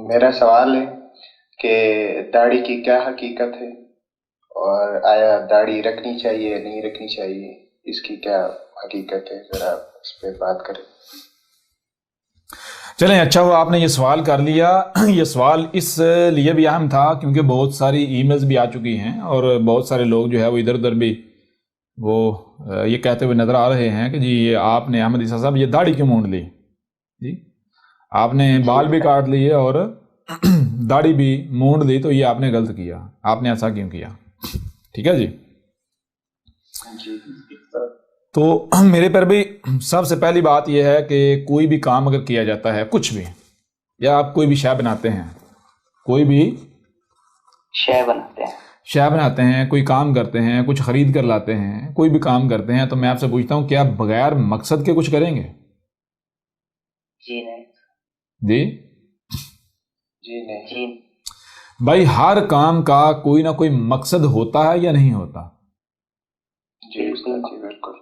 میرا سوال ہے کہ داڑھی کی کیا حقیقت ہے، اور آیا داڑھی رکھنی چاہیے یا نہیں رکھنی چاہیے، اس کی کیا حقیقت ہے، ذرا اس پہ بات کریں۔ چلیں، اچھا ہوا آپ نے یہ سوال کر لیا۔ یہ سوال اس لیے بھی اہم تھا کیونکہ بہت ساری ای میلز بھی آ چکی ہیں اور بہت سارے لوگ جو ہے وہ ادھر ادھر بھی وہ یہ کہتے ہوئے نظر آ رہے ہیں کہ جی یہ آپ نے احمد عیسیٰ صاحب یہ داڑھی کیوں مونڈ لی؟ جی آپ نے جی بال بھی کاٹ لیے اور داڑھی بھی مونڈ لی، تو یہ آپ نے غلط کیا، آپ نے ایسا کیوں کیا؟ ٹھیک ہے جی۔ جی تو میرے پر بھی سب سے پہلی بات یہ ہے کہ کوئی بھی کام اگر کیا جاتا ہے، کچھ بھی، یا آپ کوئی بھی شے بناتے ہیں، کوئی بھی شے بناتے ہیں، کوئی کام کرتے ہیں، کچھ خرید کر لاتے ہیں، کوئی بھی کام کرتے ہیں، تو میں آپ سے پوچھتا ہوں کیا بغیر مقصد کے کچھ کریں گے؟ جی نہیں، جی جی نہیں، بھائی، ہر کام کا کوئی نہ کوئی مقصد ہوتا ہے یا نہیں ہوتا؟ جی استاد جی بالکل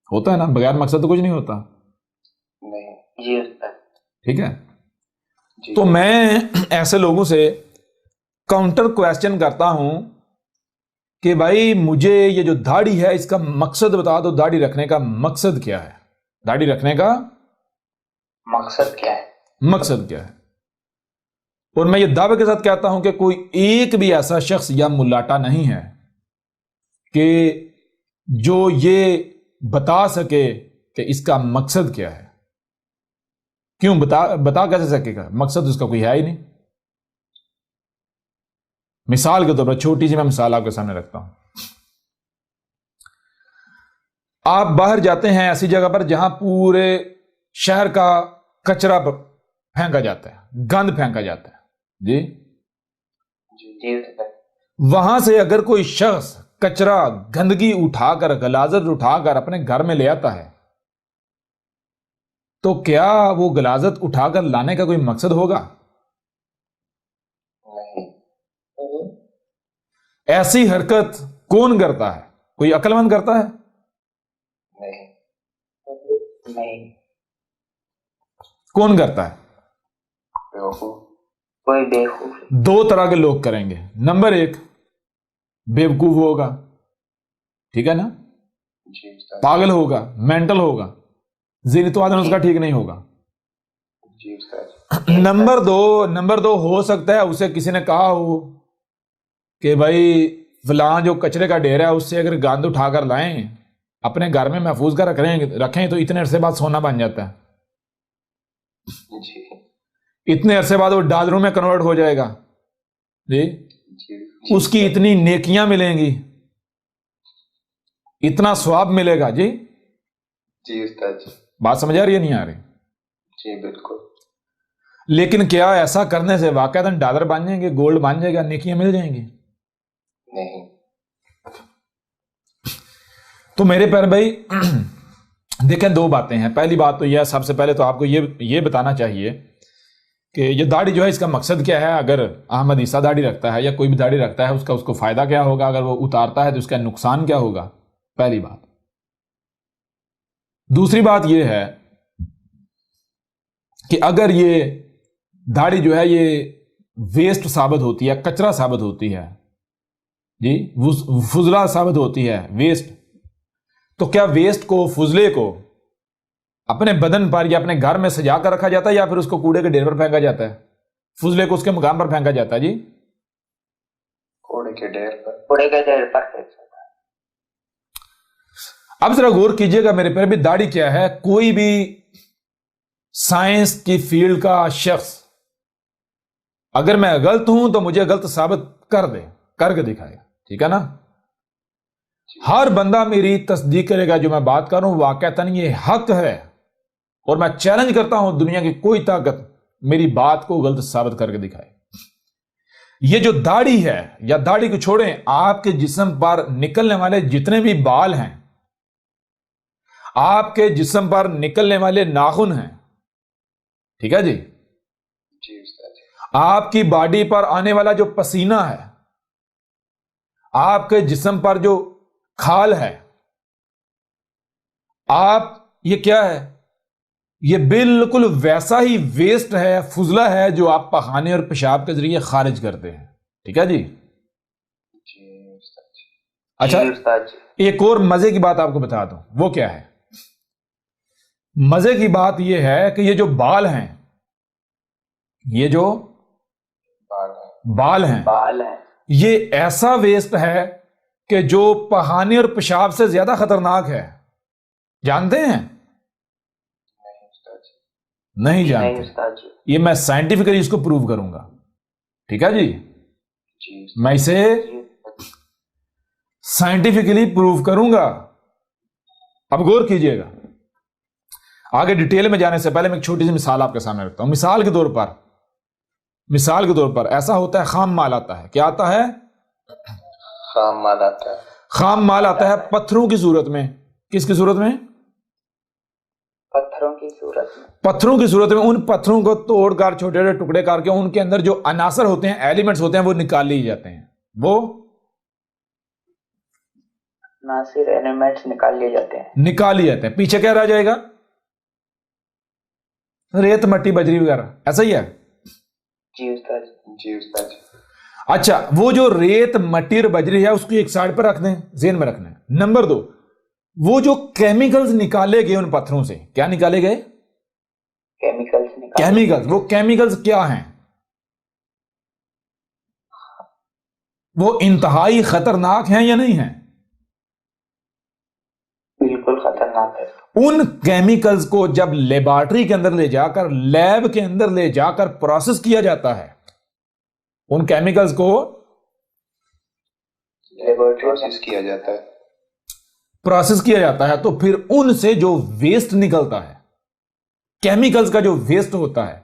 ہوتا ہے نا، بغیر مقصد تو کچھ نہیں ہوتا۔ نہیں۔ جی استاد ٹھیک ہے، جی تو میں ایسے لوگوں سے کاؤنٹر کویسچن کرتا ہوں کہ بھائی مجھے یہ جو داڑھی ہے اس کا مقصد بتا دو، داڑھی رکھنے کا مقصد کیا ہے؟ داڑھی رکھنے کا مقصد کیا ہے؟ مقصد کیا ہے؟ اور میں یہ دعوے کے ساتھ کہتا ہوں کہ کوئی ایک بھی ایسا شخص یا ملاٹا نہیں ہے کہ جو یہ بتا سکے کہ اس کا مقصد کیا ہے۔ کیوں بتا کیسے سکے گا؟ مقصد اس کا کوئی ہے ہی نہیں۔ مثال کے طور پر چھوٹی سی میں مثال آپ کے سامنے رکھتا ہوں۔ آپ باہر جاتے ہیں ایسی جگہ پر جہاں پورے شہر کا کچرا پھینکا جاتا ہے، گند پھینکا جاتا ہے، جی جی وہاں سے اگر کوئی شخص کچرا، گندگی اٹھا کر، غلاظت اٹھا کر اپنے گھر میں لے آتا ہے، تو کیا وہ غلاظت اٹھا کر لانے کا کوئی مقصد ہوگا؟ نہیں، ایسی حرکت کون کرتا ہے؟ کوئی عقل مند کرتا ہے؟ نہیں، کون کرتا ہے؟ کوئی بیوقوف۔ دو طرح کے لوگ کریں گے۔ نمبر ایک، بیوقوف ہوگا، ٹھیک ہے نا، جی استاد پاگل ہوگا، مینٹل ہوگا، ذہنی توازن اس کا ٹھیک نہیں ہوگا۔ جی استاد نمبر دو ہو سکتا ہے اسے کسی نے کہا ہو کہ بھائی فلاں جو کچرے کا ڈھیر ہے اس سے اگر گند اٹھا کر لائیں، اپنے گھر میں محفوظ کر رکھیں تو اتنے عرصے بعد سونا بن جاتا ہے، جی اتنے عرصے بعد وہ ڈالروں میں کنورٹ ہو جائے گا، جی جی اس کی اتنی نیکیاں ملیں گی، اتنا ثواب ملے گا۔ جی جی استاد جی بات سمجھ آ رہی ہے نہیں آ رہی؟ جی بالکل۔ لیکن کیا ایسا کرنے سے واقعتاً ڈالر بن جائیں گے، گولڈ بن جائے گا، نیکیاں مل جائیں گی؟ نہیں۔ تو میرے پیر بھائی دیکھیں، دو باتیں ہیں۔ پہلی بات تو یہ ہے، سب سے پہلے تو آپ کو یہ بتانا چاہیے کہ یہ داڑھی جو ہے اس کا مقصد کیا ہے۔ اگر احمد عیسیٰ داڑھی رکھتا ہے یا کوئی بھی داڑھی رکھتا ہے، اس کو فائدہ کیا ہوگا؟ اگر وہ اتارتا ہے تو اس کا نقصان کیا ہوگا؟ پہلی بات۔ دوسری بات یہ ہے کہ اگر یہ داڑھی جو ہے یہ ویسٹ ثابت ہوتی ہے، کچرا ثابت ہوتی ہے، جی فضلہ ثابت ہوتی ہے، ویسٹ، تو کیا ویسٹ کو، فضلے کو اپنے بدن پر یا اپنے گھر میں سجا کر رکھا جاتا ہے یا پھر اس کو کوڑے کے ڈھیر پر پھینکا جاتا ہے؟ فضلے کو اس کے مقام پر پھینکا جاتا ہے، جی کوڑے کے ڈھیر پر۔ اب ذرا غور کیجئے گا میرے پیر بھی، داڑھی کیا ہے؟ کوئی بھی سائنس کی فیلڈ کا شخص اگر میں غلط ہوں تو مجھے غلط ثابت کر کے دکھائے گا، ٹھیک ہے نا؟ ہر بندہ میری تصدیق کرے گا جو میں بات کر رہا ہوں، واقعتاً یہ حق ہے، اور میں چیلنج کرتا ہوں دنیا کی کوئی طاقت میری بات کو غلط ثابت کر کے دکھائے۔ یہ جو داڑھی ہے، یا داڑھی کو چھوڑیں، آپ کے جسم پر نکلنے والے جتنے بھی بال ہیں، آپ کے جسم پر نکلنے والے ناخن ہیں، ٹھیک ہے جی، جی استاد آپ کی باڈی پر آنے والا جو پسینہ ہے، آپ کے جسم پر جو کھال ہے، آپ یہ کیا ہے؟ یہ بالکل ویسا ہی ویسٹ ہے، فضلہ ہے جو آپ پخانے اور پیشاب کے ذریعے خارج کرتے ہیں. ٹھیک ہے جی. اچھا ایک اور مزے کی بات آپ کو بتا دوں، وہ کیا ہے؟ مزے کی بات یہ ہے کہ یہ جو بال ہیں، یہ جو بال ہیں یہ ایسا ویسٹ ہے کہ جو پخانے اور پیشاب سے زیادہ خطرناک ہے. جانتے ہیں؟ نہیں جانتے. یہ میں سائنٹیفکلی اس کو پروو کروں گا. ٹھیک ہے جی، میں اسے سائنٹیفکلی پروو کروں گا. اب غور کیجئے گا. آگے ڈیٹیل میں جانے سے پہلے میں ایک چھوٹی سی مثال آپ کے سامنے رکھتا ہوں. مثال کے طور پر ایسا ہوتا ہے، خام مال آتا ہے. کیا آتا ہے؟ خام مال آتا ہے پتھروں کی صورت میں. کس کی صورت میں؟ پتھروں کی صورت میں. ان پتھروں کو توڑ کر چھوٹے چھوٹے ٹکڑے کر کے ان کے اندر جو عناصر ہوتے ہیں، ایلیمنٹس ہوتے ہیں، وہ نکال لیے جاتے ہیں. وہ نکال لیے جاتے ہیں. پیچھے کیا رہ جائے گا؟ ریت، مٹی، بجری وغیرہ. ایسا ہی ہے؟ جی استاد. اچھا، وہ جو ریت، مٹی اور بجری ہے اس کو ایک سائڈ پر رکھ دیں، ذہن میں رکھنا ہے. نمبر 2، وہ جو کیمیکلز نکالے گئے ان پتھروں سے، کیا نکالے گئے؟ کیمیکلز. وہ کیمیکلز کیا ہیں؟ وہ انتہائی خطرناک ہیں یا نہیں ہیں؟ بالکل خطرناک ہے. ان کیمیکلز کو جب لیبارٹری کے اندر لے جا کر، لیب کے اندر لے جا کر پروسیس کیا جاتا ہے، ان کیمیکلز کو پروسیس کیا جاتا ہے، تو پھر ان سے جو ویسٹ نکلتا ہے، کیمیکلز کا جو ویسٹ ہوتا ہے،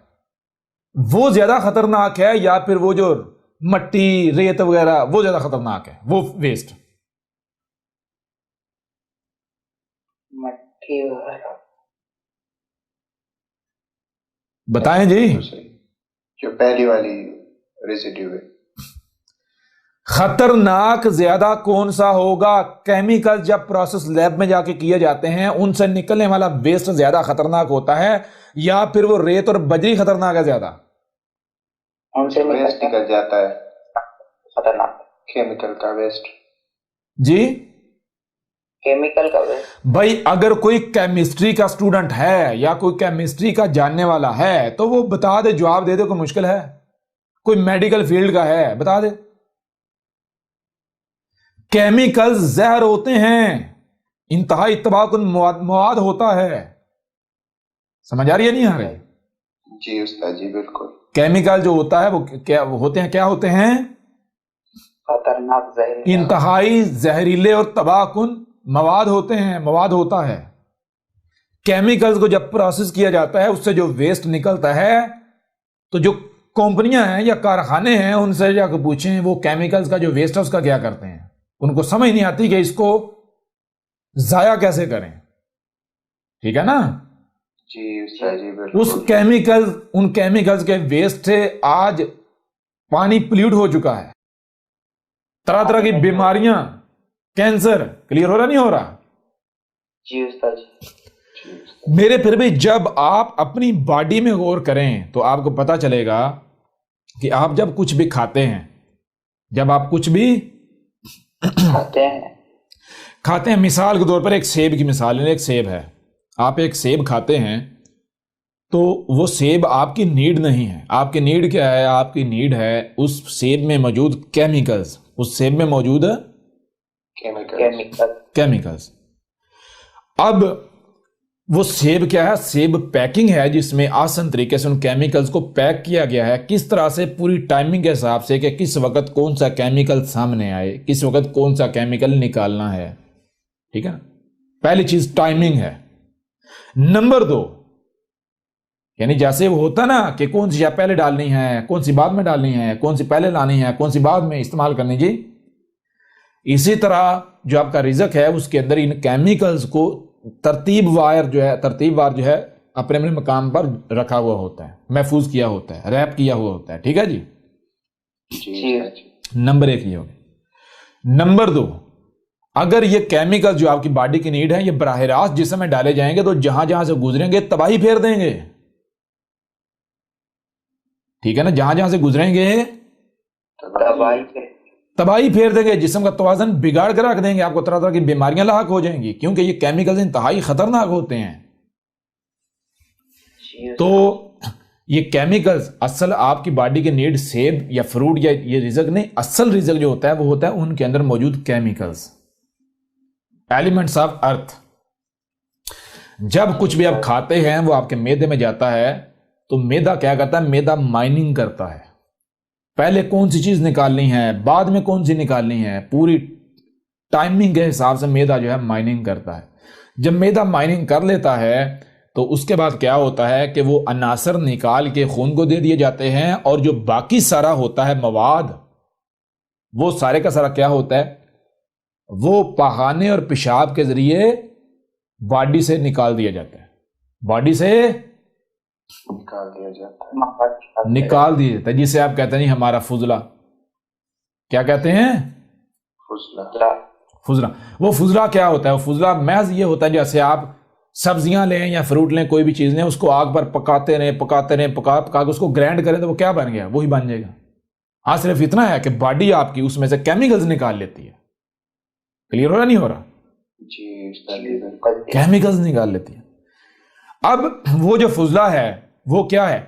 وہ زیادہ خطرناک ہے یا پھر وہ جو مٹی، ریت وغیرہ وہ زیادہ خطرناک ہے؟ وہ ویسٹ بتائیں جی. جو پہلی والی ریزیڈیو ہے. خطرناک زیادہ کون سا ہوگا؟ کیمیکل جب پروسیس لیب میں جا کے کیے جاتے ہیں ان سے نکلنے والا ویسٹ زیادہ خطرناک ہوتا ہے، یا پھر وہ ریت اور بجری خطرناک ہے زیادہ؟ ان سے ویسٹ نکل جاتا ہے خطرناک، کیمیکل کا ویسٹ. جی کیمیکل کا ویسٹ. بھائی اگر کوئی کیمسٹری کا سٹوڈنٹ ہے یا کوئی کیمسٹری کا جاننے والا ہے تو وہ بتا دے، جواب دے دے. کوئی مشکل ہے؟ کوئی میڈیکل فیلڈ کا ہے بتا دے. کیمیکل زہر ہوتے ہیں، انتہائی تباہ کن مواد ہوتا ہے. سمجھ آ رہی ہے نہیں آ رہی؟ جی استاد جی بالکل. کیمیکل جو ہوتا ہے وہ کیا ہوتے ہیں؟ کیا ہوتے ہیں؟ خطرناک، زہریلے، انتہائی زہریلے اور تباہ کن مواد ہوتے ہیں، مواد ہوتا ہے. کیمیکلز کو جب پروسیس کیا جاتا ہے اس سے جو ویسٹ نکلتا ہے، تو جو کمپنیاں ہیں یا کارخانے ہیں ان سے جا کے پوچھیں وہ کیمیکلز کا جو ویسٹ ہے اس کا کیا کرتے ہیں. ان کو سمجھ نہیں آتی کہ اس کو ضائع کیسے کریں. ٹھیک ہے نا؟ جی استاد جی بالکل. ان کیمیکلز کے ویسٹ سے آج پانی پلیوٹ ہو چکا ہے. طرح طرح کی بیماریاں، کینسر. کلیئر ہو رہا نہیں ہو رہا؟ جی استاد جی. میرے پھر بھی جب آپ اپنی باڈی میں غور کریں تو آپ کو پتا چلے گا کہ آپ جب کچھ بھی کھاتے ہیں، جب آپ کچھ بھی کھاتے ہیں، مثال کے طور پر ایک سیب کی مثال لیں. ایک سیب ہے، آپ ایک سیب کھاتے ہیں تو وہ سیب آپ کی نیڈ نہیں ہے. آپ کی نیڈ کیا ہے؟ آپ کی نیڈ ہے اس سیب میں موجود کیمیکلز. اس سیب میں موجود ہے کیمیکلز. اب وہ سیب کیا ہے؟ سیب پیکنگ ہے جس میں آسان طریقے سے ان کیمیکلز کو پیک کیا گیا ہے. کس طرح سے؟ پوری ٹائمنگ کے حساب سے کہ کس وقت کون سا کیمیکل سامنے آئے، کس وقت کون سا کیمیکل نکالنا ہے. ٹھیک ہے نا؟ پہلی چیز ٹائمنگ ہے. نمبر 2، یعنی جیسے وہ ہوتا نا کہ کون سی پہلے ڈالنی ہے، کون سی بعد میں ڈالنی ہے، کون سی پہلے لانی ہے، کون سی بعد میں استعمال کرنی. جی اسی طرح جو آپ کا رزق ہے اس کے اندر ان کیمیکلز کو ترتیب وار جو ہے اپنے اپنے مقام پر رکھا ہوا ہوتا ہے، محفوظ کیا ہوتا ہے، ریپ کیا ہوا ہوتا ہے. ٹھیک ہے جی. نمبر 1 یہ ہوگا. نمبر 2، اگر یہ کیمیکل جو آپ کی باڈی کی نیڈ ہے یہ براہ راست جسم میں ڈالے جائیں گے تو جہاں جہاں سے گزریں گے تباہی پھیر دیں گے. ٹھیک ہے نا, جہاں جہاں سے گزریں گے تباہی پھیر دیں گے, جسم کا توازن بگاڑ کر رکھ دیں گے, آپ کو طرح طرح کی بیماریاں لاحق ہو جائیں گی, کیونکہ یہ کیمیکلز انتہائی خطرناک ہوتے ہیں. تو یہ کیمیکلز اصل آپ کی باڈی کے نیڈ سیب یا فروٹ یا یہ رزق نہیں, اصل رزق جو ہوتا ہے وہ ہوتا ہے ان کے اندر موجود کیمیکلز, ایلیمنٹس آف ارتھ. جب کچھ بھی آپ کھاتے ہیں وہ آپ کے معدے میں جاتا ہے تو معدہ کیا کرتا ہے, معدہ مائننگ کرتا ہے, پہلے کون سی چیز نکالنی ہے بعد میں کون سی نکالنی ہے, پوری ٹائمنگ کے حساب سے معدہ جو ہے مائننگ کرتا ہے. جب معدہ مائننگ کر لیتا ہے تو اس کے بعد کیا ہوتا ہے کہ وہ عناصر نکال کے خون کو دے دیے جاتے ہیں, اور جو باقی سارا ہوتا ہے مواد وہ سارے کا سارا کیا ہوتا ہے, وہ پخانے اور پیشاب کے ذریعے باڈی سے نکال دیا جاتا ہے, باڈی سے نکال دیا جاتا نکال دیا جاتا ہے, جسے آپ کہتے ہیں ہمارا فضلہ. کیا کہتے ہیں؟ فضلہ. وہ فضلہ کیا ہوتا ہے؟ وہ فضلہ محض یہ ہوتا ہے جیسے آپ سبزیاں لیں یا فروٹ لیں, کوئی بھی چیز لیں, اس کو آگ پر پکاتے رہیں پکا کے اس کو گرینڈ کریں تو وہ کیا بن گیا, وہی بن جائے گا. ہاں صرف اتنا ہے کہ باڈی آپ کی اس میں سے کیمیکلز نکال لیتی ہے. کلیئر ہو رہا نہیں ہو رہا؟ جی, کیمیکلز نکال لیتی ہے. اب وہ جو فضلہ ہے وہ کیا ہے,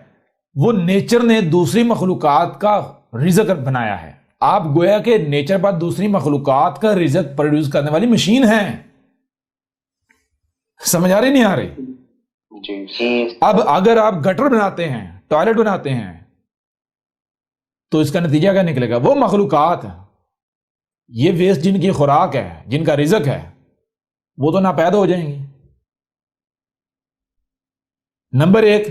وہ نیچر نے دوسری مخلوقات کا رزق بنایا ہے. آپ گویا کہ نیچر پر دوسری مخلوقات کا رزق پروڈیوس کرنے والی مشین ہے. سمجھ آ رہی نہیں آ رہی؟ جی. اب اگر آپ گٹر بناتے ہیں, ٹوائلٹ بناتے ہیں, تو اس کا نتیجہ کیا نکلے گا؟ وہ مخلوقات یہ ویسٹ جن کی خوراک ہے, جن کا رزق ہے, وہ تو ناپید ہو جائیں گی. نمبر 1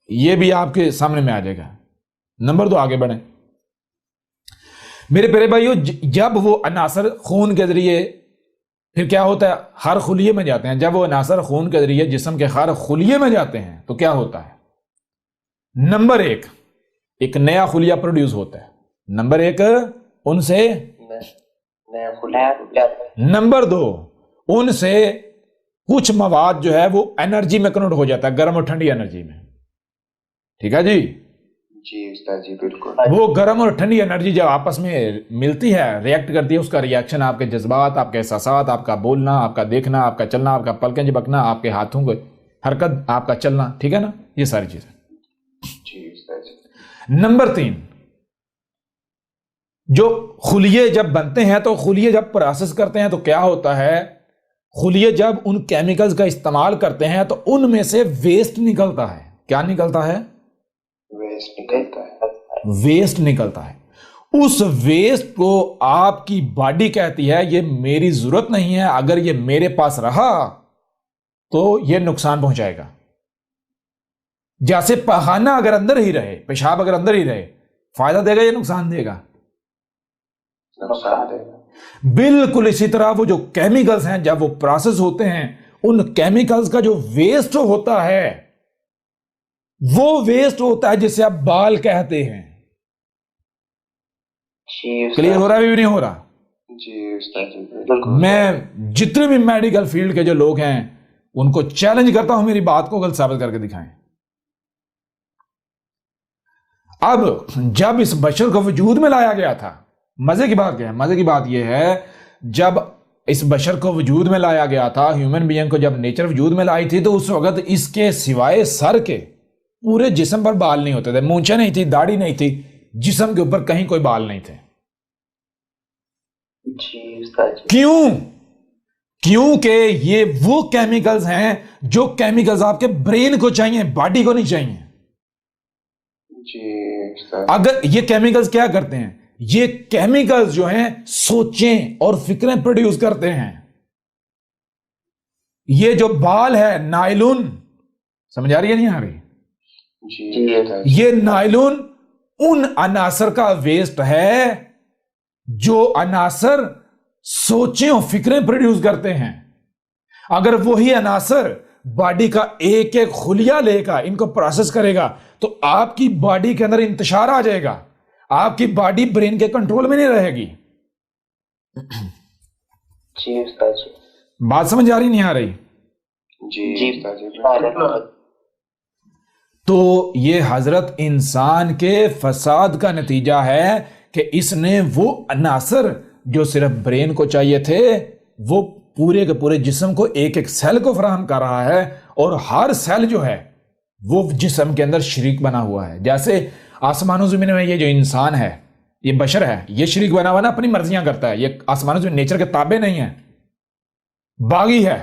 یہ بھی آپ کے سامنے میں آ جائے گا. نمبر 2 آگے بڑھیں میرے پیارے بھائیو. جب وہ عناصر خون کے ذریعے پھر کیا ہوتا ہے, ہر خلیے میں جاتے ہیں. جب وہ عناصر خون کے ذریعے جسم کے ہر خلیے میں جاتے ہیں تو کیا ہوتا ہے؟ نمبر 1 ایک نیا خلیہ پروڈیوس ہوتا ہے. نمبر 1 ان سے نمبر 2 ان سے کچھ مواد جو ہے وہ انرجی میں کنورٹ ہو جاتا ہے, گرم اور ٹھنڈی انرجی میں. ٹھیک ہے جی؟ جی استاد جی بالکل. وہ گرم اور ٹھنڈی انرجی جب آپس میں ملتی ہے, ریئیکٹ کرتی ہے, اس کا ریئیکشن آپ کے جذبات, آپ کے احساسات, آپ کا بولنا, آپ کا دیکھنا, آپ کا چلنا, آپ کا پلکیں جھپکنا, آپ کے ہاتھوں کو حرکت, آپ کا چلنا, ٹھیک ہے نا, یہ ساری چیزیں. جی استاد جی. نمبر 3 جو خلیے جب بنتے ہیں تو خلیے جب پروسیس کرتے ہیں تو کیا ہوتا ہے, خلیے جب ان کیمیکلز کا استعمال کرتے ہیں تو ان میں سے ویسٹ نکلتا ہے. کیا نکلتا ہے؟ ویسٹ نکلتا ہے. ویسٹ نکلتا ہے. اس ویسٹ کو آپ کی باڈی کہتی ہے یہ میری ضرورت نہیں ہے, اگر یہ میرے پاس رہا تو یہ نقصان پہنچائے گا. جیسے پخانہ اگر اندر ہی رہے, پیشاب اگر اندر ہی رہے, فائدہ دے گا یا نقصان دے گا؟ نقصان دے گا. بالکل اسی طرح وہ جو کیمیکلز ہیں جب وہ پروسیس ہوتے ہیں, ان کیمیکلز کا جو ویسٹ ہوتا ہے وہ ویسٹ ہوتا ہے جسے آپ بال کہتے ہیں. کلیئر ہو رہا ہے بھی نہیں ہو رہا؟ جی استاد جی بالکل. میں جتنے بھی میڈیکل فیلڈ کے جو لوگ ہیں ان کو چیلنج کرتا ہوں میری بات کو غلط ثابت کر کے دکھائیں. اب جب اس بشر کو وجود میں لایا گیا تھا, مزے کی بات کیا ہے؟ مزے کی بات یہ ہے جب اس بشر کو وجود میں لایا گیا تھا, ہیومن بینگ کو جب نیچر وجود میں لائی تھی, تو اس وقت اس کے سوائے سر کے پورے جسم پر بال نہیں ہوتے تھے, مونچھیں نہیں تھی, داڑھی نہیں تھی, جسم کے اوپر کہیں کوئی بال نہیں تھے. کیوں؟ کیونکہ یہ وہ کیمیکلز ہیں جو کیمیکلز آپ کے برین کو چاہیے, باڈی کو نہیں چاہیے. جی اگر یہ کیمیکلز کیا کرتے ہیں, یہ کیمیکلز جو ہیں سوچیں اور فکریں پروڈیوس کرتے ہیں. یہ جو بال ہے نائلون, سمجھ آ رہی ہے نہیں آ رہی؟ جی یہ نائلون ان عناصر کا ویسٹ ہے جو عناصر سوچیں اور فکریں پروڈیوس کرتے ہیں. اگر وہی عناصر باڈی کا ایک ایک خلیہ لے کر ان کو پروسیس کرے گا تو آپ کی باڈی کے اندر انتشار آ جائے گا, آپ کی باڈی برین کے کنٹرول میں نہیں رہے گی. جی استاد جی. بات سمجھ آ رہی نہیں آ رہی؟ جی استاد جی. تو یہ حضرت انسان کے فساد کا نتیجہ ہے کہ اس نے وہ عناصر جو صرف برین کو چاہیے تھے وہ پورے کے پورے جسم کو ایک ایک سیل کو فراہم کر رہا ہے، اور ہر سیل جو ہے وہ جسم کے اندر شریک بنا ہوا ہے. جیسے آسمان و زمین میں یہ جو انسان ہے، یہ بشر ہے، یہ شریک بنا ہوا نا، اپنی مرضیاں کرتا ہے. یہ آسمان و زمین نیچر کے تابع نہیں ہے، باغی ہے.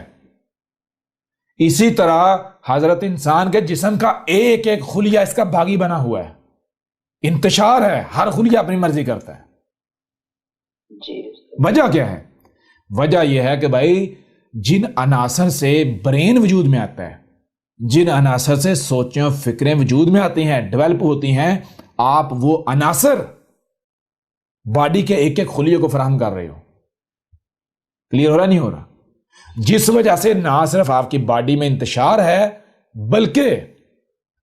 اسی طرح حضرت انسان کے جسم کا ایک ایک خلیہ اس کا باغی بنا ہوا ہے، انتشار ہے، ہر خلیہ اپنی مرضی کرتا ہے. جی. وجہ کیا ہے؟ وجہ یہ ہے کہ بھائی جن عناصر سے برین وجود میں آتا ہے، جن عناصر سے سوچیں و فکریں وجود میں آتی ہیں، ڈیولپ ہوتی ہیں، آپ وہ عناصر باڈی کے ایک ایک خلیے کو فراہم کر رہے ہو. کلیئر ہو رہا نہیں ہو رہا؟ جس وجہ سے نہ صرف آپ کی باڈی میں انتشار ہے بلکہ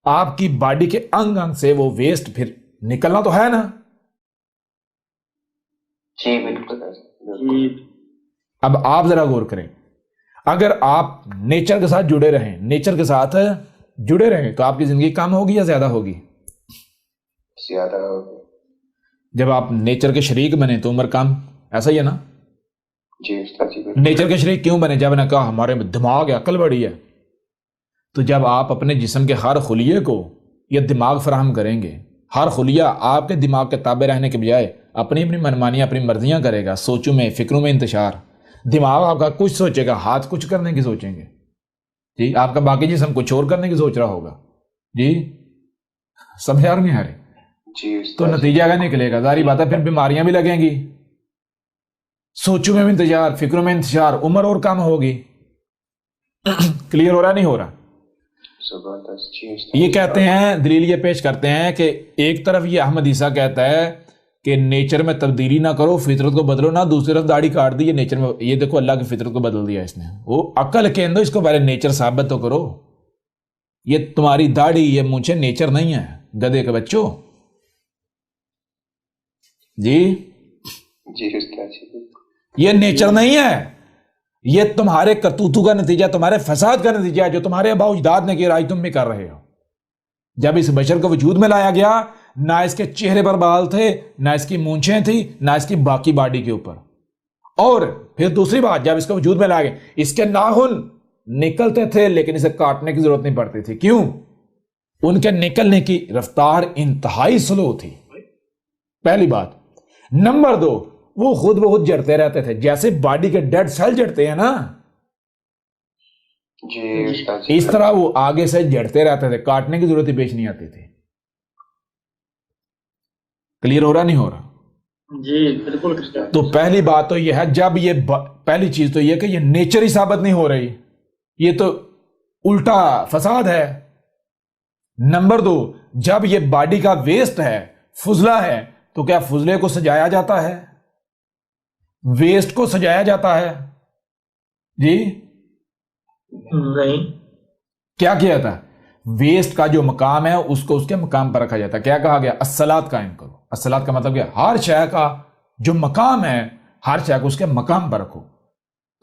آپ کی باڈی کے انگ انگ سے وہ ویسٹ پھر نکلنا تو ہے نا. جی بالکل. اب آپ ذرا غور کریں، اگر آپ نیچر کے ساتھ جڑے رہیں، نیچر کے ساتھ جڑے رہیں تو آپ کی زندگی کم ہوگی یا زیادہ ہوگی؟ زیادہ ہوگی. جب آپ نیچر کے شریک بنے تو عمر کم، ایسا ہی ہے نا؟ جی استاد جی. نیچر کے شریک کیوں بنے؟ جب نے کہا ہمارے دماغ ہے، عقل بڑی ہے. تو جب آپ اپنے جسم کے ہر خلیے کو یہ دماغ فراہم کریں گے، ہر خلیہ آپ کے دماغ کے تابع رہنے کے بجائے اپنی اپنی منمانیاں، اپنی مرضیاں کرے گا، سوچوں میں، فکروں میں انتشار. دماغ آپ کا کچھ سوچے گا، ہاتھ کچھ کرنے کی سوچیں گے، جی. آپ کا باقی جسم کچھ اور کرنے کی سوچ رہا ہوگا، جی. سمجھ آ نہیں آ رہی؟ جی تو استاد. نتیجہ کیا نکلے گا؟ ظاہری بات ہے پھر بیماریاں بھی لگیں گی، سوچوں میں بھی انتشار، فکروں میں انتشار، عمر اور کم ہوگی. کلیئر ہو رہا نہیں ہو رہا؟ زبردست. جی استاد. یہ کہتے ہیں، دلیل یہ پیش کرتے ہیں کہ ایک طرف یہ احمد عیسیٰ کہتا ہے کہ نیچر میں تبدیلی نہ کرو، فطرت کو بدلو نہ، دوسری طرف داڑھی کاٹ دی، یہ نیچر میں، یہ دیکھو اللہ کی فطرت کو بدل دیا اس نے. وہ عقل کے اندر اس کو پہلے نیچر ثابت تو کرو. یہ تمہاری داڑھی، یہ مونچھیں نیچر نہیں ہے گدھے کے بچوں، جی. جی استاد جی. یہ نیچر نہیں ہے، یہ تمہارے کرتوتوں کا نتیجہ، تمہارے فساد کا نتیجہ ہے جو تمہارے آباء و اجداد نے کیا، آج تم بھی کر رہے ہو. جب اس بشر کو وجود میں لایا گیا، نہ اس کے چہرے پر بال تھے، نہ اس کی مونچھیں تھی، نہ اس کی باقی باڈی کے اوپر. اور پھر دوسری بات، جب اس کو وجود میں لایا گیا، اس کے ناخن نکلتے تھے لیکن اسے کاٹنے کی ضرورت نہیں پڑتی تھی. کیوں؟ ان کے نکلنے کی رفتار انتہائی سلو تھی، پہلی بات. نمبر دو، وہ خود بخود جڑتے رہتے تھے، جیسے باڈی کے ڈیڈ سیل جڑتے ہیں نا، جی استاد جی. اس طرح وہ آگے سے جڑتے رہتے تھے، کاٹنے کی ضرورت ہی پیش نہیں آتی تھی. کلیئر ہو رہا نہیں ہو رہا؟ جی بالکل. تو پہلی بات تو یہ ہے، جب یہ پہلی چیز تو یہ کہ یہ نیچر ہی ثابت نہیں ہو رہی، یہ تو الٹا فساد ہے. نمبر دو، جب یہ باڈی کا ویسٹ ہے، فضلہ ہے، تو کیا فضلے کو سجایا جاتا ہے؟ ویسٹ کو سجایا جاتا ہے؟ جی نہیں. کیا کیا جاتا ہے؟ ویسٹ کا جو مقام ہے اس کو اس کے مقام پر رکھا جاتا ہے. کیا کہا گیا؟ الصلاۃ قائم کرو. الصلاۃ کا مطلب کیا؟ ہر شے کا جو مقام ہے، ہر شے کو اس کے مقام پر رکھو.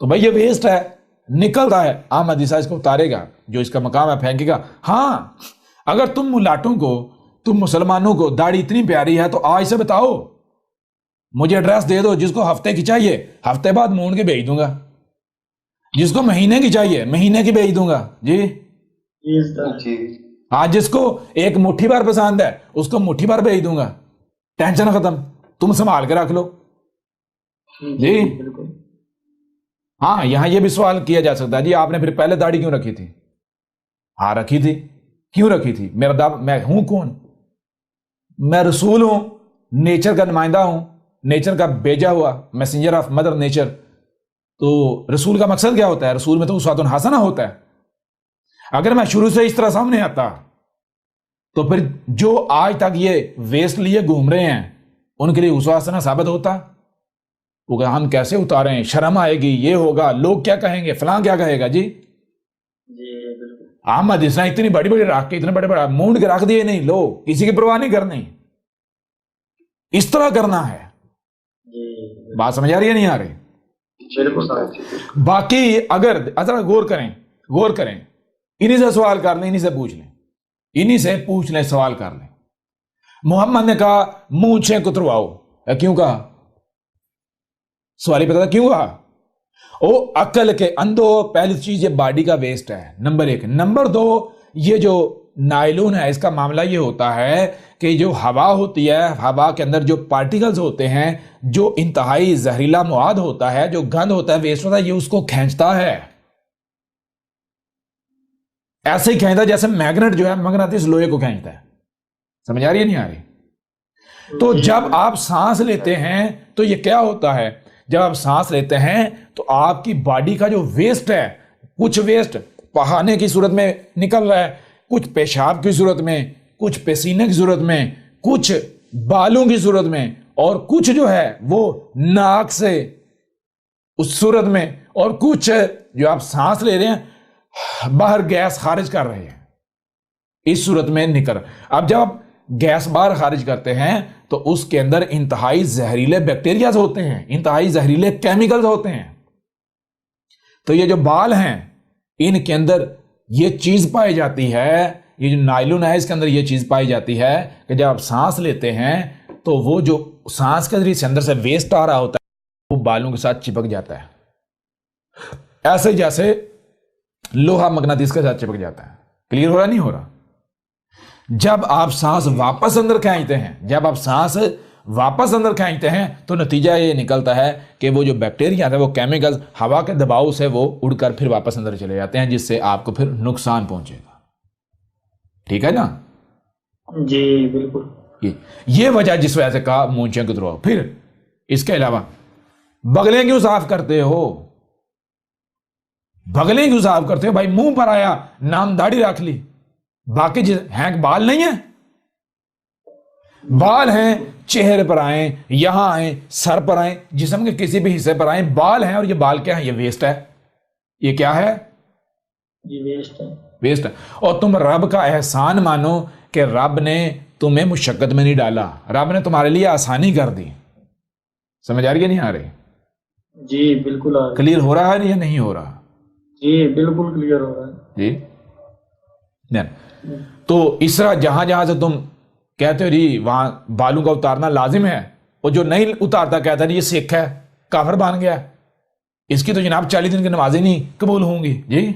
تو بھائی یہ ویسٹ ہے، نکلتا ہے، احمد عیسیٰ اس کو اتارے گا، جو اس کا مقام ہے پھینکے گا. ہاں، اگر تم ملاٹوں کو، تم مسلمانوں کو داڑھی اتنی پیاری ہے تو آج سے بتاؤ، مجھے ایڈریس دے دو، جس کو ہفتے کی چاہیے ہفتے بعد مونڈ کے بھیج دوں گا، جس کو مہینے کی چاہیے مہینے کی بھیج دوں گا. جی جی. ہاں، جس کو ایک مٹھی بھر پسند ہے اس کو مٹھی بھر بھیج دوں گا، ٹینشن ختم، تم سنبھال کے رکھ لو. جی ہاں، یہاں یہ بھی سوال کیا جا سکتا ہے، جی آپ نے پھر پہلے داڑھی کیوں رکھی تھی؟ ہاں رکھی تھی. کیوں رکھی تھی؟ میں ہوں کون؟ میں رسول ہوں، نیچر کا نمائندہ ہوں، نیچر کا بھیجا ہوا میسنجر آف مدر نیچر. تو رسول کا مقصد کیا ہوتا ہے؟ رسول میں تو اسوۃ حسنہ ہوتا ہے. اگر میں شروع سے اس طرح سامنے آتا تو پھر جو آج تک یہ ویسٹ لیے گھوم رہے ہیں ان کے لیے اسوہ حسنہ ثابت ہوتا. وہ کہ ہم کیسے اتارے ہیں، شرم آئے گی، یہ ہوگا، لوگ کیا کہیں گے، فلاں کیا کہے گا. جی احمد عیسیٰ اتنی بڑی بڑی رکھ کے، اتنے بڑے بڑے مونڈ کے رکھ دیے، نہیں لو، کسی کی پرواہ نہیں کرنی، اس طرح کرنا ہے. بات سمجھ آ رہی ہے نہیں آ رہی؟ جی بالکل استاد جی بالکل. باقی اگر ذرا غور کریں انہی سے سوال کر لیں، انہی سے پوچھ لیں سوال کر لیں. محمد نے کہا مونچھیں کترواؤ، کیوں کہا؟ سوال ہی پتا تھا کیوں کہا؟ او عقل کے اندھو، پہلی چیز یہ باڈی کا ویسٹ ہے، نمبر 1. نمبر 2، یہ جو نائلون ہے اس کا معاملہ یہ ہوتا ہے کہ جو ہوا ہوتی ہے، ہوا کے اندر جو پارٹیکلز ہوتے ہیں، جو انتہائی زہریلا مواد ہوتا ہے، جو گند ہوتا ہے، ویسٹ ہوتا ہے، یہ اس کو کھینچتا ہے. ایسے ہی کھینچتا ہے جیسے میگنیٹ جو ہے مغناطیس لوہے کو کھینچتا ہے. سمجھ آ رہی ہے نہیں آ رہی؟ تو جب آپ سانس لیتے ہیں تو یہ کیا ہوتا ہے؟ جب آپ سانس لیتے ہیں تو آپ کی باڈی کا جو ویسٹ ہے، کچھ ویسٹ پہانے کی صورت میں نکل رہا ہے، کچھ پیشاب کی صورت میں، کچھ پسینے کی صورت میں، کچھ بالوں کی صورت میں، اور کچھ جو ہے وہ ناک سے اس صورت میں، اور کچھ جو آپ سانس لے رہے ہیں باہر گیس خارج کر رہے ہیں اس صورت میں نکل. اب جب آپ گیس باہر خارج کرتے ہیں تو اس کے اندر انتہائی زہریلے بیکٹیریاز ہوتے ہیں، انتہائی زہریلے کیمیکلز ہوتے ہیں. تو یہ جو بال ہیں ان کے اندر یہ چیز پائی جاتی ہے، یہ جو نائلون ہے اس کے اندر یہ چیز پائی جاتی ہے کہ جب آپ سانس لیتے ہیں تو وہ جو سانس کے ذریعے سے اندر سے ویسٹ آ رہا ہوتا ہے وہ بالوں کے ساتھ چپک جاتا ہے، ایسے جیسے لوہا مغناطیس کے ساتھ چپک جاتا ہے. کلیئر ہو رہا نہیں ہو رہا؟ جب آپ سانس واپس اندر کھینچتے ہیں تو نتیجہ یہ نکلتا ہے کہ وہ جو بیکٹیریا ہے، وہ کیمیکل ہوا کے دباؤ سے وہ اڑ کر پھر واپس اندر چلے جاتے ہیں، جس سے آپ کو پھر نقصان پہنچے گا. ٹھیک ہے نا؟ جی بالکل. یہ وجہ جس وجہ سے کہا مونچھیں کترواؤ. پھر اس کے علاوہ بغلیں کیوں صاف کرتے ہو؟ بھائی منہ پر آیا، نام داڑھی رکھ لی، باقی ہیں بال نہیں ہیں؟ بال ہیں، چہرے پر آئیں، یہاں آئیں، سر پر آئیں، جسم کے کسی بھی حصے پر آئیں، بال ہیں. اور یہ بال کیا ہے؟ یہ ویسٹ ہے. یہ کیا ہے؟ ویسٹ ہے. اور تم رب کا احسان مانو کہ رب نے تمہیں مشقت میں نہیں ڈالا، رب نے تمہارے لیے آسانی کر دی. سمجھ آ رہی ہے نہیں آ رہی؟ جی بالکل آ رہی. کلیئر ہو رہا ہے یا نہیں ہو رہا؟ جی بالکل کلیئر ہو رہا ہے. جی. تو اس طرح جہاں جہاں سے تم کہتے ہو جی وہاں بالوں کا اتارنا لازم ہے، اور جو نہیں اتارتا کہتا ہے یہ سکھ ہے، کافر بن گیا، اس کی تو جناب 40 دن کی نمازیں نہیں قبول ہوں گی. جی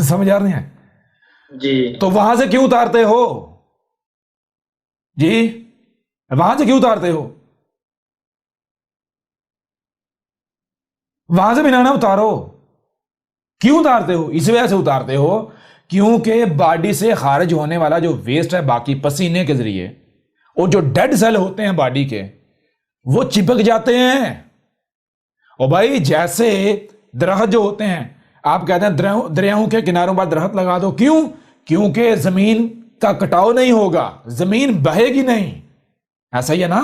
سمجھ آ رہے ہیں؟ جی. تو وہاں سے کیوں اتارتے ہو؟ جی وہاں سے کیوں اتارتے ہو؟ وہاں سے بنانا اتارو. کیوں اتارتے ہو؟ اس وجہ سے اتارتے ہو کیونکہ باڈی سے خارج ہونے والا جو ویسٹ ہے باقی پسینے کے ذریعے، اور جو ڈیڈ سیل ہوتے ہیں باڈی کے وہ چپک جاتے ہیں. اور بھائی جیسے درخت جو ہوتے ہیں، آپ کہتے ہیں دریاؤں کے کناروں پر درخت لگا دو، کیوں؟ کیونکہ زمین کا کٹاؤ نہیں ہوگا، زمین بہے گی نہیں. ایسا ہی ہے نا؟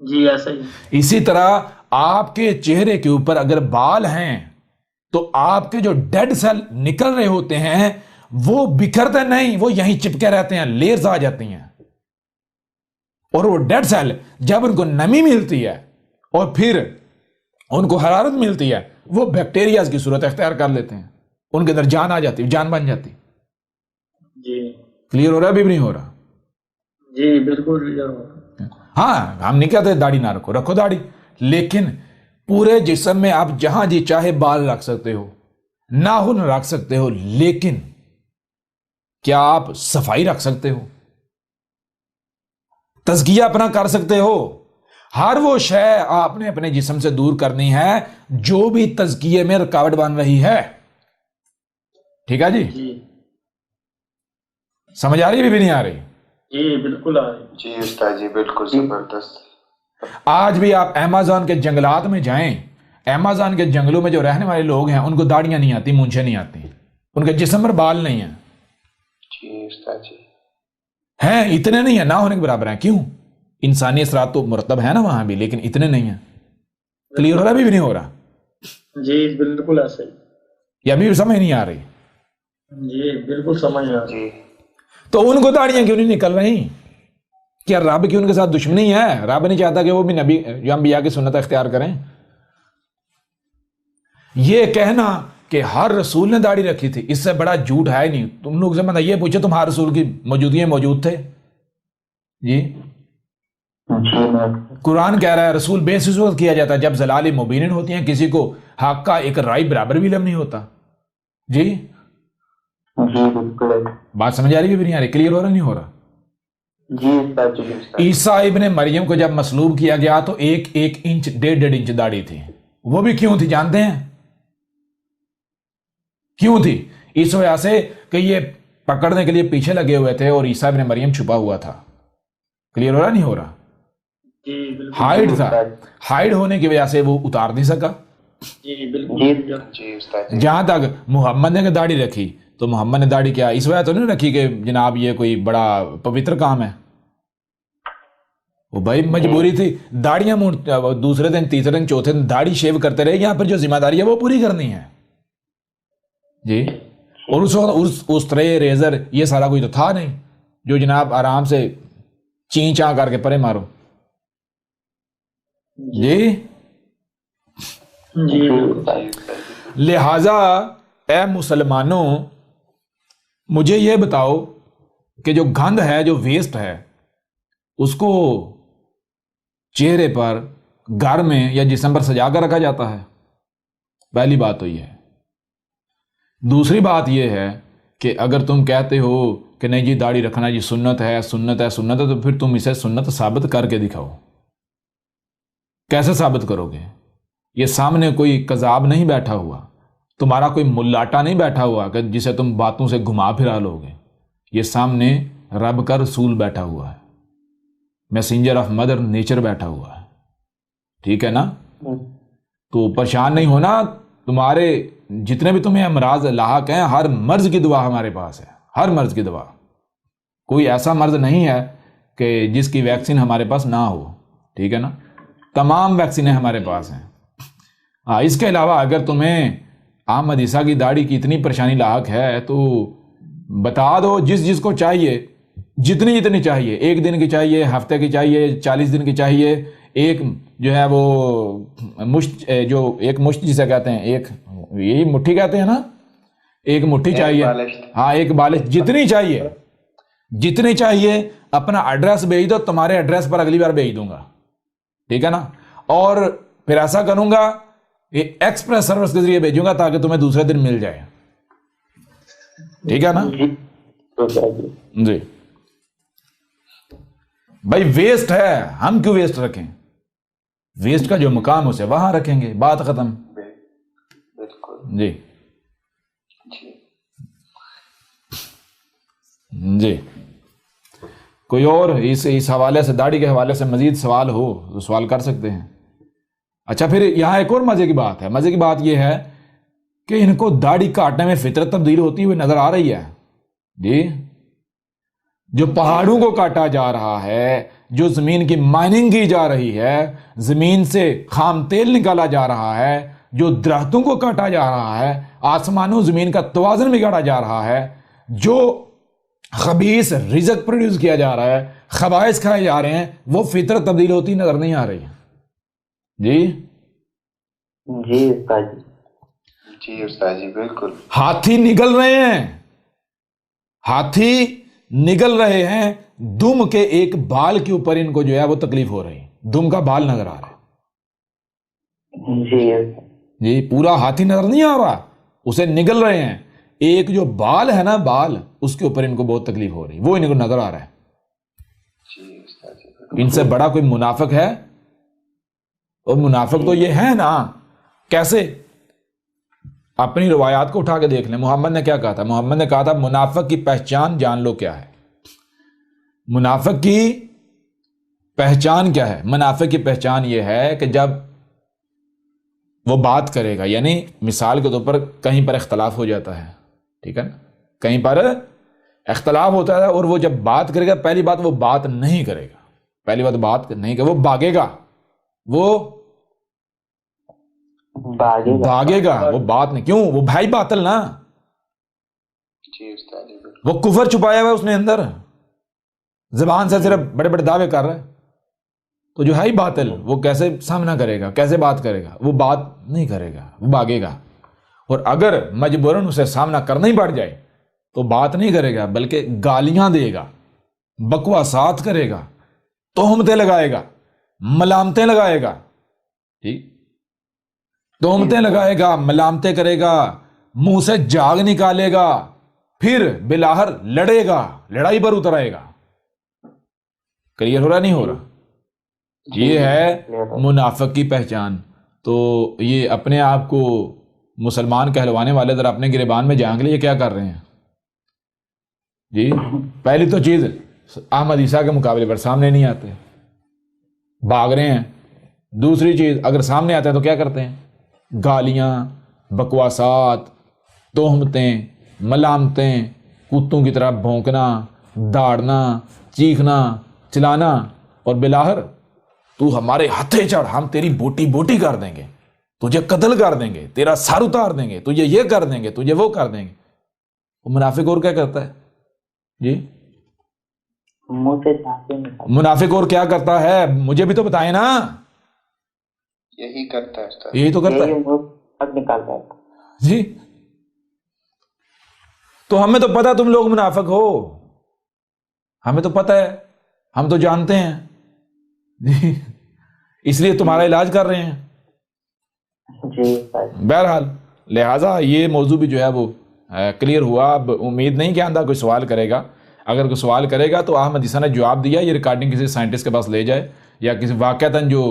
جی ایسا ہی. اسی طرح آپ کے چہرے کے اوپر اگر بال ہیں تو آپ کے جو ڈیڈ سیل نکل رہے ہوتے ہیں وہ بکھرتے نہیں، وہ یہیں چپکے رہتے ہیں، لیئرز آ جاتی ہیں. اور وہ ڈیڈ سیل جب ان کو نمی ملتی ہے اور پھر ان کو حرارت ملتی ہے، وہ بیکٹیریاز کی صورت اختیار کر لیتے ہیں، ان کے اندر جان آ جاتی، جان بن جاتی. جی کلیئر ہو رہا ہے بھی نہیں ہو رہا؟ جی بالکل کلیئر ہو رہا. ہاں ہم نہیں کہتے داڑھی نہ رکھو داڑھی، لیکن پورے جسم میں آپ جہاں جی چاہے بال رکھ سکتے ہو، ناخن رکھ سکتے ہو، لیکن کیا آپ صفائی رکھ سکتے ہو؟ تزکیہ اپنا کر سکتے ہو؟ ہر وہ شے آپ نے اپنے جسم سے دور کرنی ہے جو بھی تزکیے میں رکاوٹ بن رہی ہے. ٹھیک ہے جی؟ سمجھ آ رہی ہے بھی نہیں آ رہی؟ جی بالکل آ رہی. جی استاد جی بالکل زبردست. آج بھی آپ امیزون کے جنگلات میں جائیں، امیزون کے جنگلوں میں جو رہنے والے لوگ ہیں ان کو داڑیاں نہیں آتی، مونچھیں نہیں آتی، ان کے جسم پر بال نہیں ہیں. جی استاد جی. ہیں اتنے نہیں ہیں، نہ ہونے کے برابر ہیں. کیوں؟ انسانی اثرات تو مرتب ہے نا وہاں بھی، لیکن اتنے نہیں ہیں. کلیئر ہو رہا بھی نہیں ہو رہا؟ جی بالکل ایسا ہی. یا ابھی بھی سمجھ نہیں آ رہی؟ جی بالکل سمجھ آ رہی. جی تو ان کو داڑیاں کیوں نہیں نکل رہی؟ کیا رب کی ان کے ساتھ دشمنی ہے؟ رب نہیں چاہتا کہ وہ بھی نبی یا انبیاء کی سنت اختیار کریں؟ یہ کہنا کہ ہر رسول نے داڑھی رکھی تھی، اس سے بڑا جھوٹ ہے ہی نہیں۔ تم لوگ سے میں یہ پوچھے تم ہر رسول کی موجودگی میں موجود تھے؟ جی قرآن کہہ رہا ہے رسول بے اس وقت کیا جاتا ہے جب ضلال مبین ہوتی ہیں، کسی کو حق کا ایک رائی برابر بھی علم نہیں ہوتا۔ جی بات سمجھ آ رہی ہے بھی نہیں آ رہی؟ کلیئر ہو رہا نہیں ہو رہا؟ عیسیٰ ابن مریم کو جب مصلوب کیا گیا تو 1 انچ 1.5 انچ داڑھی تھی۔ وہ بھی کیوں تھی جانتے ہیں؟ کیوں تھی؟ اس وجہ سے کہ یہ پکڑنے کے لیے پیچھے لگے ہوئے تھے اور عیسیٰ ابن مریم چھپا ہوا تھا۔ کلیئر ہو رہا نہیں ہو رہا؟ ہائیڈ تھا، ہائیڈ ہونے کی وجہ سے وہ اتار نہیں سکا۔ جہاں تک محمد نے داڑھی رکھی تو محمد نے داڑھی کیا اس وجہ تو نہیں رکھی کہ جناب یہ کوئی بڑا پوتر کام ہے، وہ بھائی مجبوری تھی۔ داڑیاں دوسرے دن تیسرے دن چوتھے دن داڑھی شیو کرتے رہے، یہاں پر جو ذمہ داری ہے وہ پوری کرنی ہے۔ جی اور اس وقت اسٹرے ریزر یہ سارا کوئی تو تھا نہیں جو جناب آرام سے چین چاں کر کے پرے مارو۔ جی لہذا اے مسلمانوں مجھے یہ بتاؤ کہ جو گند ہے، جو ویسٹ ہے، اس کو چہرے پر، گھر میں یا جسم پر سجا کر رکھا جاتا ہے؟ پہلی بات تو یہ ہے۔ دوسری بات یہ ہے کہ اگر تم کہتے ہو کہ نہیں جی داڑھی رکھنا جی سنت ہے سنت ہے سنت ہے، تو پھر تم اسے سنت ثابت کر کے دکھاؤ۔ کیسے ثابت کرو گے؟ یہ سامنے کوئی کذاب نہیں بیٹھا ہوا، تمہارا کوئی ملاٹا نہیں بیٹھا ہوا کہ جسے تم باتوں سے گھما پھرا لو گے۔ یہ سامنے رب کا رسول بیٹھا ہوا ہے، میسنجر آف مدر نیچر بیٹھا ہوا ہے، ٹھیک ہے نا؟ تو پریشان نہیں ہونا، تمہارے جتنے بھی تمہیں امراض لاحق ہیں ہر مرض کی دعا ہمارے پاس ہے، ہر مرض کی دعا۔ کوئی ایسا مرض نہیں ہے کہ جس کی ویکسین ہمارے پاس نہ ہو، ٹھیک ہے نا؟ تمام ویکسینیں ہمارے پاس ہیں۔ اس کے علاوہ اگر تمہیں احمد عیسیٰ کی داڑھی کی اتنی پریشانی لاحق ہے تو بتا دو، جس کو چاہیے، جتنی چاہیے، 1 دن کی چاہیے، ہفتے کی چاہیے، 40 دن کی چاہیے، ایک جو ہے وہ مشت، جو ایک مشت جسے کہتے ہیں، ایک یہی مٹھی کہتے ہیں نا، ایک مٹھی چاہیے، ہاں ایک بالش، جتنی چاہیے اپنا ایڈریس بھیج دو، تمہارے ایڈریس پر اگلی بار بھیج دوں گا، ٹھیک ہے نا؟ اور پھر ایسا کروں گا یہ ایکسپریس سروس کے ذریعے بھیجوں گا تاکہ تمہیں دوسرے دن مل جائے، ٹھیک ہے نا؟ جی بھائی ویسٹ ہے، ہم کیوں ویسٹ رکھیں؟ ویسٹ کا جو مقام اسے وہاں رکھیں گے، بات ختم۔ جی جی کوئی اور اس حوالے سے، داڑھی کے حوالے سے مزید سوال ہو تو سوال کر سکتے ہیں۔ اچھا پھر یہاں ایک اور مزے کی بات ہے، مزے کی بات یہ ہے کہ ان کو داڑھی کاٹنے میں فطرت تبدیل ہوتی ہوئی نظر آ رہی ہے۔ جی جو پہاڑوں کو کاٹا جا رہا ہے، جو زمین کی مائننگ کی جا رہی ہے، زمین سے خام تیل نکالا جا رہا ہے، جو درختوں کو کاٹا جا رہا ہے، آسمانوں زمین کا توازن بگاڑا جا رہا ہے، جو خبیث رزق پروڈیوس کیا جا رہا ہے، خبائث کھائے جا رہے ہیں، وہ فطرت تبدیل ہوتی نظر نہیں آ رہی ہے۔ جی استاد جی بالکل۔ ہاتھی نگل رہے ہیں، ہاتھی نگل رہے ہیں، دم کے ایک بال کے اوپر ان کو جو ہے وہ تکلیف ہو رہی ہے، دم کا بال نظر آ رہا ہے۔ جی پورا ہاتھی نظر نہیں آ رہا، اسے نگل رہے ہیں، ایک جو بال ہے نا، بال، اس کے اوپر ان کو بہت تکلیف ہو رہی، وہ ان کو نظر آ رہا ہے۔ ان سے بڑا کوئی منافق ہے؟ اور منافق تو یہ ہے نا، کیسے؟ اپنی روایات کو اٹھا کے دیکھ لیں، محمد نے کیا کہا تھا؟ محمد نے کہا تھا منافق کی پہچان جان لو کیا ہے۔ منافق کی پہچان کیا ہے؟ منافق کی پہچان یہ ہے کہ جب وہ بات کرے گا، یعنی مثال کے طور پر کہیں پر اختلاف ہو جاتا ہے، ٹھیک ہے نا، کہیں پر اختلاف ہوتا ہے، اور وہ جب بات کرے گا، پہلی بات وہ بات نہیں کرے گا، پہلی بات نہیں کرے، وہ بھاگے گا، وہ بات نہیں، کیوں؟ وہ بھائی باطل نا، وہ کفر چھپایا ہوا اس نے اندر، زبان سے صرف بڑے بڑے دعوے کر رہا ہے، تو جو ہے ہی باطل وہ کیسے سامنا کرے گا، کیسے بات کرے گا؟ وہ بات نہیں کرے گا، وہ بھاگے گا. اور اگر مجبوراً اسے سامنا کرنا ہی پڑ جائے تو بات نہیں کرے گا، بلکہ گالیاں دے گا، بکواسات کرے گا، تہمتیں لگائے گا، ملامتیں لگائے گا. ٹھیک، تہمتیں لگائے گا، ملامتیں کرے گا، منہ سے جاگ نکالے گا، پھر بلاہر لڑے گا، لڑائی پر اتر آئے گا. کلیئر ہو رہا نہیں ہو رہا؟ یہ ہے منافق کی پہچان. تو یہ اپنے آپ کو مسلمان کہلوانے والے ذرا اپنے گریبان میں جھانک لیے کیا کر رہے ہیں جی. پہلی تو چیز احمد عیسیٰ کے مقابلے پر سامنے نہیں آتے، بھاگ رہے ہیں. دوسری چیز اگر سامنے آتے ہیں تو کیا کرتے ہیں؟ گالیاں، بکواسات، تہمتیں، ملامتیں، کتوں کی طرح بھونکنا، داڑنا، چیخنا، چلانا، اور بلاہر تو ہمارے ہتھے چڑھ، ہم تیری بوٹی بوٹی کر دیں گے، تجھے قتل کر دیں گے، تیرا سر اتار دیں گے، تجھے یہ کر دیں گے، تجھے وہ کر دیں گے. وہ منافق اور کیا کرتا ہے جی؟ منافق اور کیا کرتا ہے؟ مجھے بھی تو بتائیں نا. یہی کرتا ہے استاد. یہی تو کرتا ہے جی. تو ہمیں تو پتا تم لوگ منافق ہو، ہمیں تو پتا ہے، ہم تو جانتے ہیں جی، اس لیے تمہارا علاج کر رہے ہیں. بہرحال لہٰذا یہ موضوع بھی جو ہے وہ کلیئر ہوا. اب امید نہیں کہ آندہ کوئی سوال کرے گا، اگر کوئی سوال کرے گا تو احمد عیسیٰ نے جواب دیا. یہ ریکارڈنگ کسی سائنٹسٹ کے پاس لے جائے، یا کسی واقعتاً جو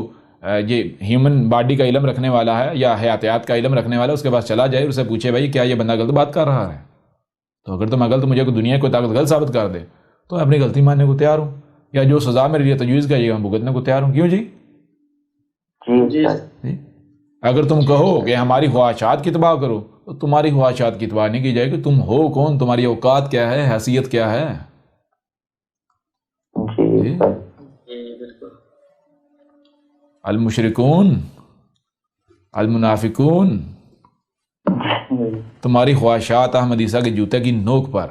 یہ ہیومن باڈی کا علم رکھنے والا ہے یا حیاتیات کا علم رکھنے والا ہے اس کے پاس چلا جائے، اسے پوچھے بھائی کیا یہ بندہ غلط بات کر رہا ہے؟ تو اگر تم غلط، مجھے کوئی دنیا کوئی طاقت غلط ثابت کر دے تو میں اپنی غلطی ماننے کو تیار ہوں، یا جو سزا میرے لیے تجویز کریے گا میں بھگتنے کو تیار ہوں. کیوں جی؟ جی اگر تم کہو کہ ہماری خواہشات کی تباہ کرو تو تمہاری خواہشات کی تباہ نہیں کی جائے گی. تم ہو کون؟ تمہاری اوقات کیا ہے؟ حیثیت کیا ہے؟ جی بالکل. المشرکون المنافقون، تمہاری خواہشات احمد عیسیٰ کے جوتے کی نوک پر